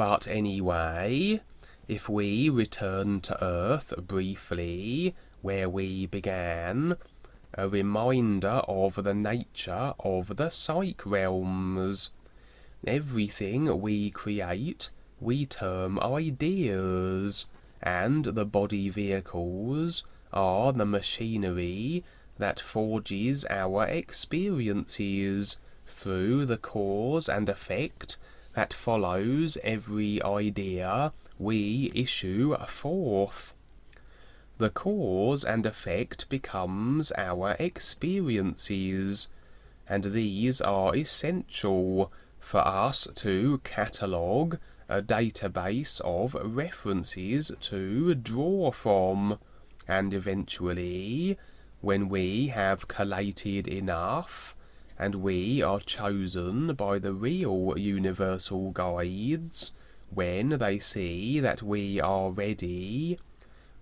But anyway, if we return to Earth briefly, where we began, a reminder of the nature of the psych realms. Everything we create, we term ideas, and the body vehicles are the machinery that forges our experiences through the cause and effect that follows every idea we issue forth. The cause and effect becomes our experiences, and these are essential for us to catalogue a database of references to draw from, and eventually, when we have collated enough, and we are chosen by the real universal guides, when they see that we are ready,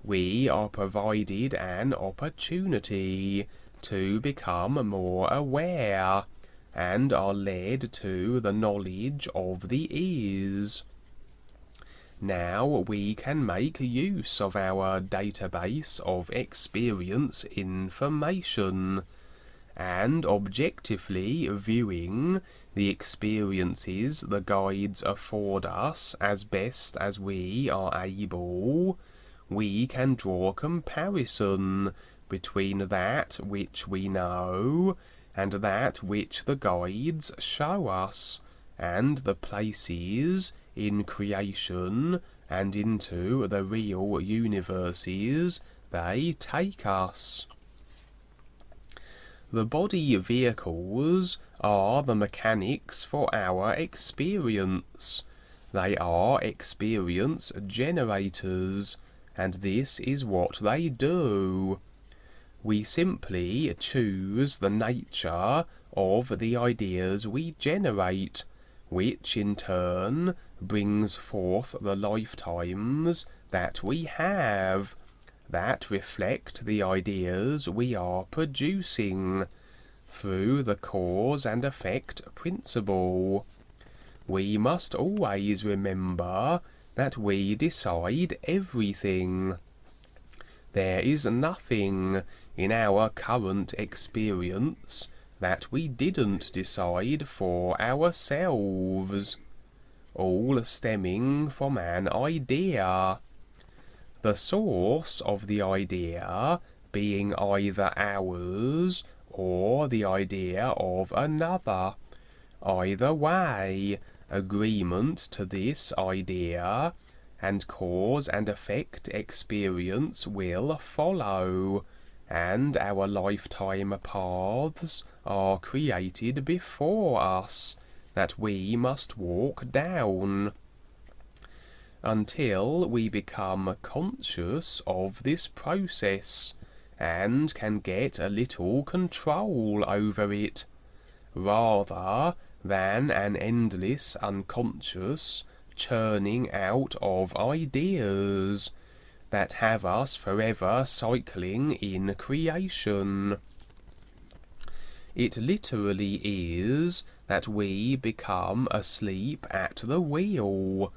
we are provided an opportunity to become more aware, and are led to the knowledge of the is. Now we can make use of our database of experience information, and objectively viewing the experiences the guides afford us as best as we are able, we can draw comparison between that which we know and that which the guides show us, and the places in creation and into the real universes they take us. The body vehicles are the mechanics for our experience. They are experience generators, and this is what they do. We simply choose the nature of the ideas we generate, which in turn brings forth the lifetimes that we have, that reflect the ideas we are producing, through the cause and effect principle. We must always remember that we decide everything. There is nothing in our current experience that we didn't decide for ourselves, all stemming from an idea. The source of the idea being either ours or the idea of another. Either way, agreement to this idea and cause and effect experience will follow, and our lifetime paths are created before us that we must walk down. Until we become conscious of this process and can get a little control over it, rather than an endless unconscious churning out of ideas that have us forever cycling in creation. It literally is that we become asleep at the wheel,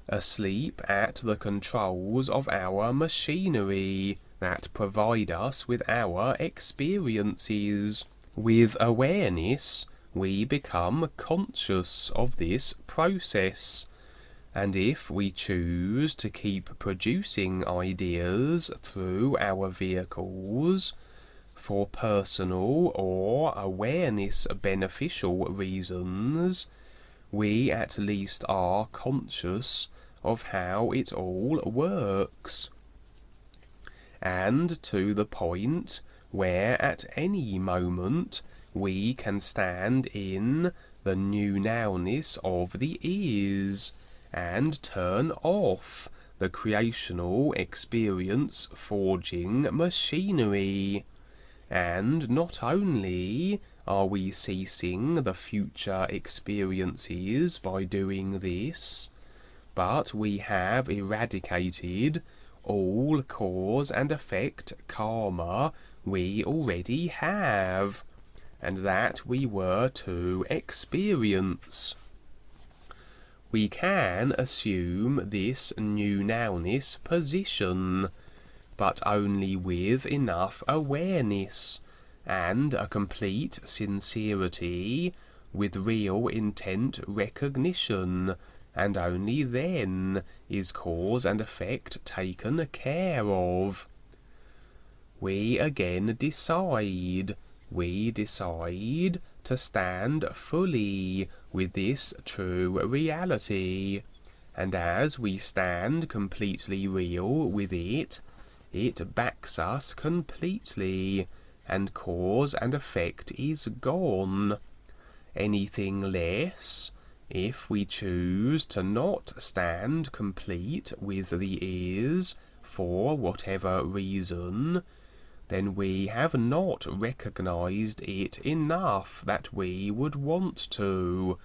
asleep at the controls of our machinery that provide us with our experiences. With awareness, we become conscious of this process, and if we choose to keep producing ideas through our vehicles, for personal or awareness beneficial reasons, we at least are conscious of how it all works, and to the point where at any moment we can stand in the new nowness of the is, and turn off the creational experience forging machinery. And not only are we ceasing the future experiences by doing this, but we have eradicated all cause and effect karma we already have, and that we were to experience. We can assume this new nowness position, but only with enough awareness and a complete sincerity with real intent recognition, and only then is cause and effect taken care of. We again decide. We decide to stand fully with this true reality, and as we stand completely real with it, it backs us completely, and cause and effect is gone. Anything less, if we choose to not stand complete with the is, for whatever reason, then we have not recognized it enough that we would want to,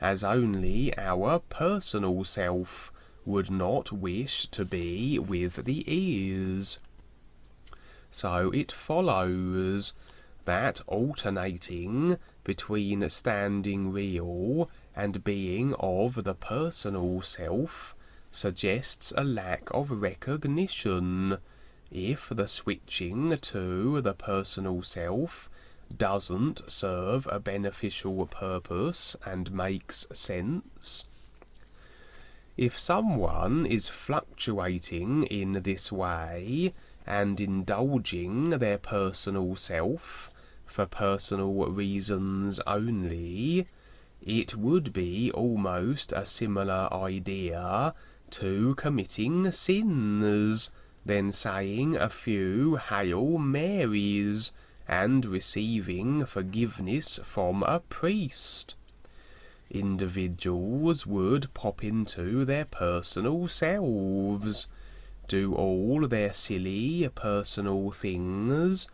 as only our personal self would not wish to be with the is. So it follows that alternating between standing real and being of the personal self suggests a lack of recognition, if the switching to the personal self doesn't serve a beneficial purpose and makes sense. If someone is fluctuating in this way and indulging their personal self for personal reasons only, it would be almost a similar idea to committing sins, then saying a few Hail Marys and receiving forgiveness from a priest. Individuals would pop into their personal selves, do all their silly personal things,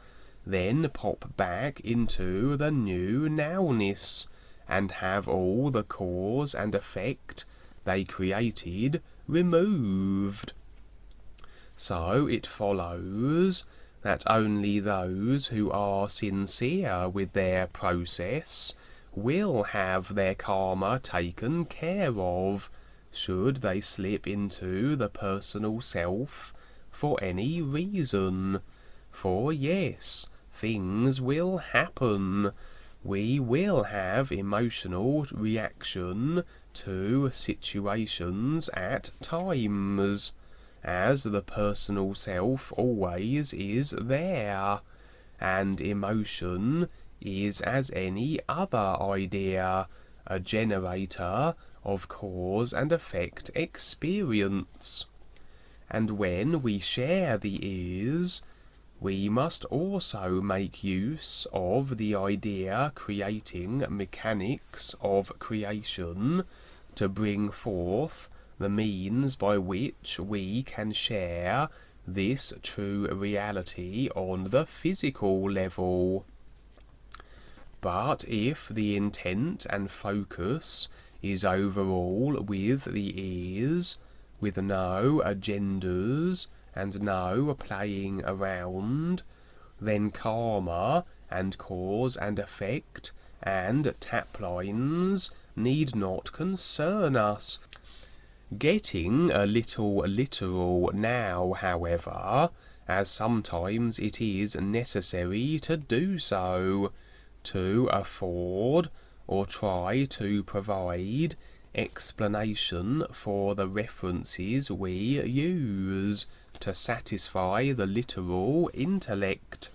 then pop back into the new nowness, and have all the cause and effect they created removed. So it follows that only those who are sincere with their process will have their karma taken care of, should they slip into the personal self for any reason. For yes, things will happen. We will have emotional reaction to situations at times, as the personal self always is there, and emotion is as any other idea, a generator of cause and effect experience. And when we share the is, we must also make use of the idea creating mechanics of creation to bring forth the means by which we can share this true reality on the physical level. But if the intent and focus is overall with the is, with no agendas and no playing around, then karma and cause and effect and tap lines need not concern us. Getting a little literal now, however, as sometimes it is necessary to do so, to afford or try to provide explanation for the references we use to satisfy the literal intellect.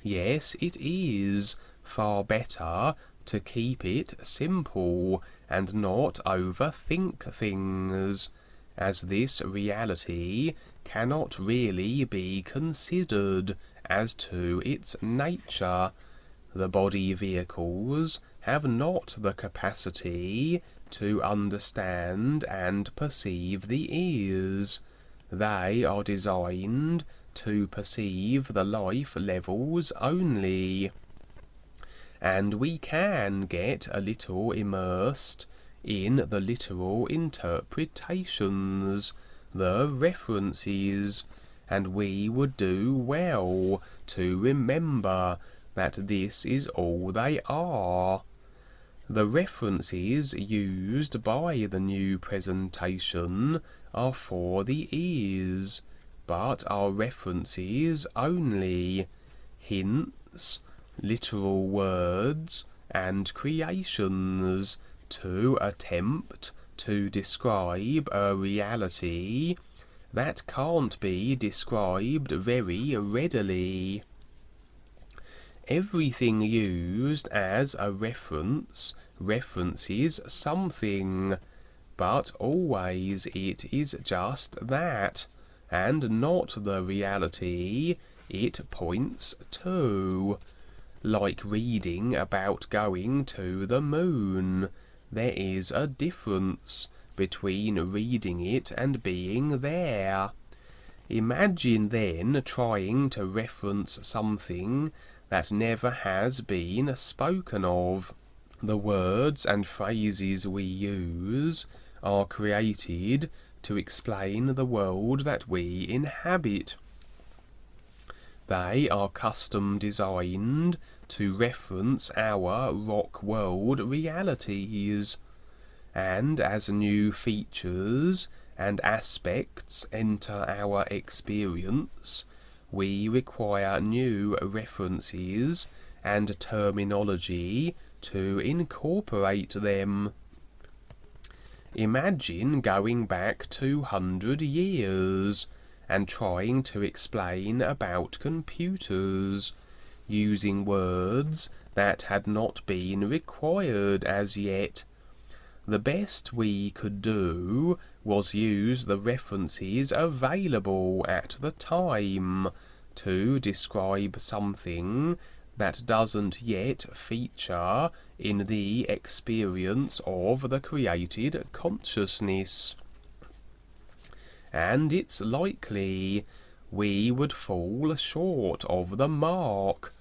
Yes, it is far better to keep it simple and not overthink things, as this reality cannot really be considered as to its nature. The body vehicles have not the capacity to understand and perceive the is. They are designed to perceive the life levels only. And we can get a little immersed in the literal interpretations, the references, and we would do well to remember that this is all they are. The references used by the new presentation are for the ears, but are references only. Hints, literal words, and creations to attempt to describe a reality that can't be described very readily. Everything used as a reference references something, but always it is just that, and not the reality it points to. Like reading about going to the moon, there is a difference between reading it and being there. Imagine then trying to reference something that never has been spoken of. The words and phrases we use are created to explain the world that we inhabit. They are custom designed to reference our rock world realities, and as new features and aspects enter our experience, we require new references and terminology to incorporate them. Imagine going back 200 years and trying to explain about computers, using words that had not been required as yet. The best we could do was use the references available at the time to describe something that doesn't yet feature in the experience of the created consciousness. And it's likely we would fall short of the mark.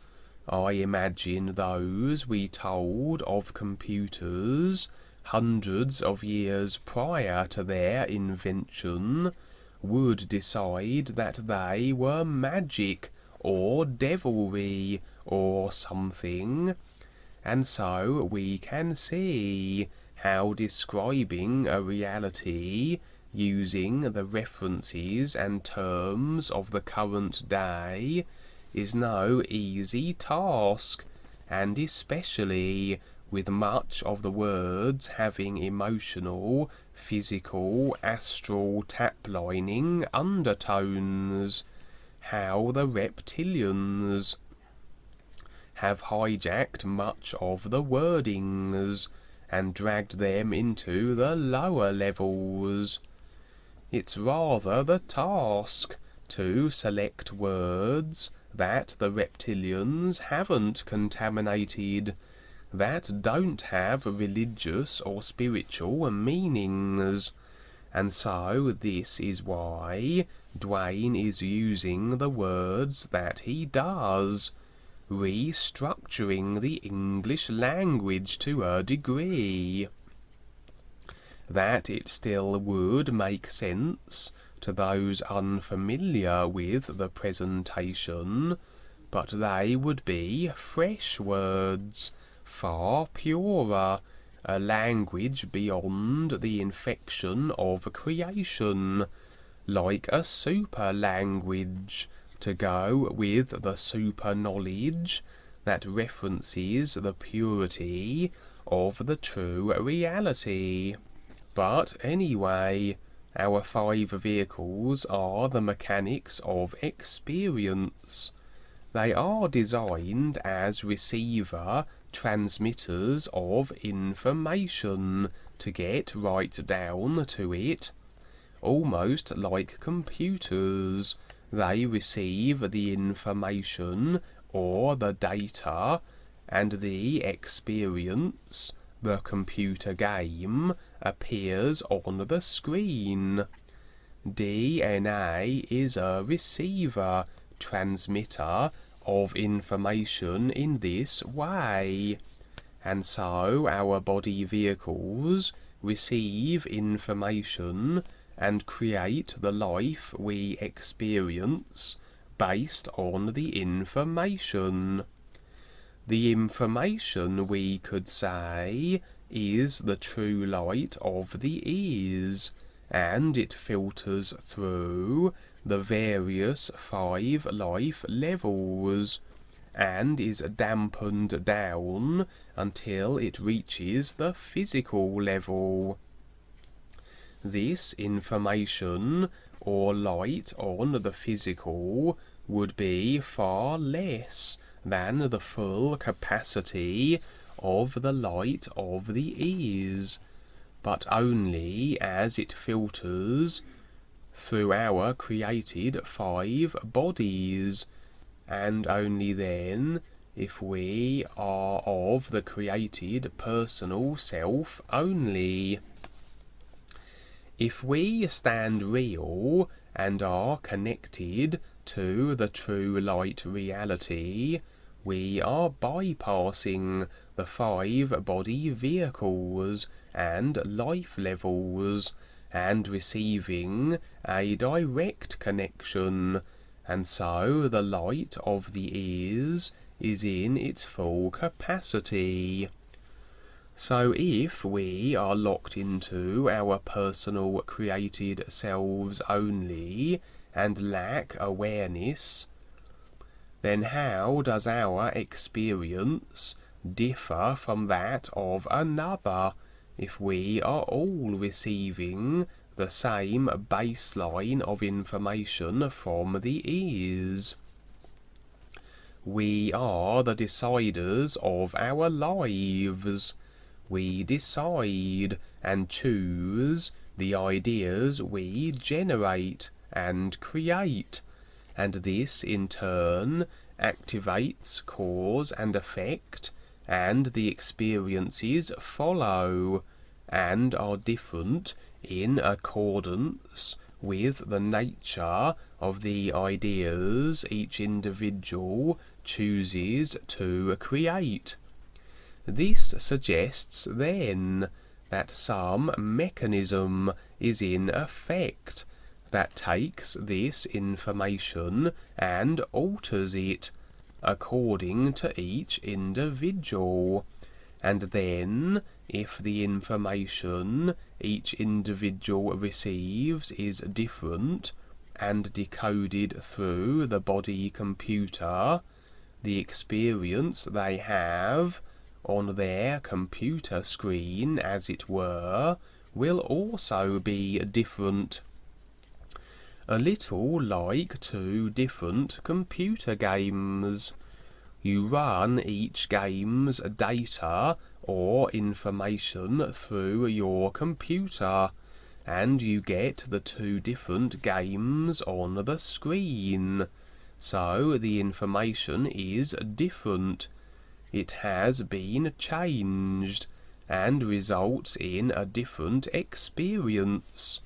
I imagine those we told of computers hundreds of years prior to their invention would decide that they were magic or devilry or something, and so we can see how describing a reality using the references and terms of the current day is no easy task, and especially with much of the words having emotional, physical, astral tap-lining undertones. How the reptilians have hijacked much of the wordings and dragged them into the lower levels. It's rather the task to select words that the reptilians haven't contaminated, that don't have religious or spiritual meanings, and so this is why Dwayne is using the words that he does, restructuring the English language to a degree that it still would make sense to those unfamiliar with the presentation, but they would be fresh words, far purer, a language beyond the infection of creation, like a super language, to go with the super knowledge that references the purity of the true reality. But anyway, our 5 vehicles are the mechanics of experience. They are designed as receiver transmitters of information to get right down to it. Almost like computers, they receive the information or the data, and the experience, the computer game, appears on the screen. DNA is a receiver, transmitter of information in this way, and so our body vehicles receive information and create the life we experience based on the information. The information, we could say, is the true light of the ears, and it filters through the various 5 life levels, and is dampened down until it reaches the physical level. This information, or light on the physical, would be far less than the full capacity of the light of the ears, but only as it filters through our created 5 bodies, and only then if we are of the created personal self only. If we stand real and are connected to the true light reality, we are bypassing the 5 body vehicles and life levels and receiving a direct connection, and so the light of the ears is in its full capacity. So if we are locked into our personal created selves only and lack awareness, then how does our experience differ from that of another if we are all receiving the same baseline of information from the ears? We are the deciders of our lives. We decide and choose the ideas we generate and create, and this in turn activates cause and effect, and the experiences follow and are different in accordance with the nature of the ideas each individual chooses to create. This suggests then that some mechanism is in effect that takes this information and alters it according to each individual, and then if the information each individual receives is different and decoded through the body computer, the experience they have on their computer screen, as it were, will also be different. A little like 2 different computer games. You run each game's data or information through your computer, and you get the 2 different games on the screen. So the information is different. It has been changed and results in a different experience.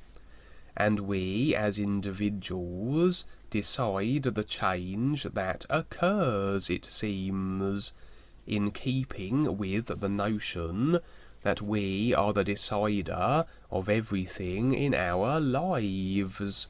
And we as individuals decide the change that occurs, it seems, in keeping with the notion that we are the decider of everything in our lives.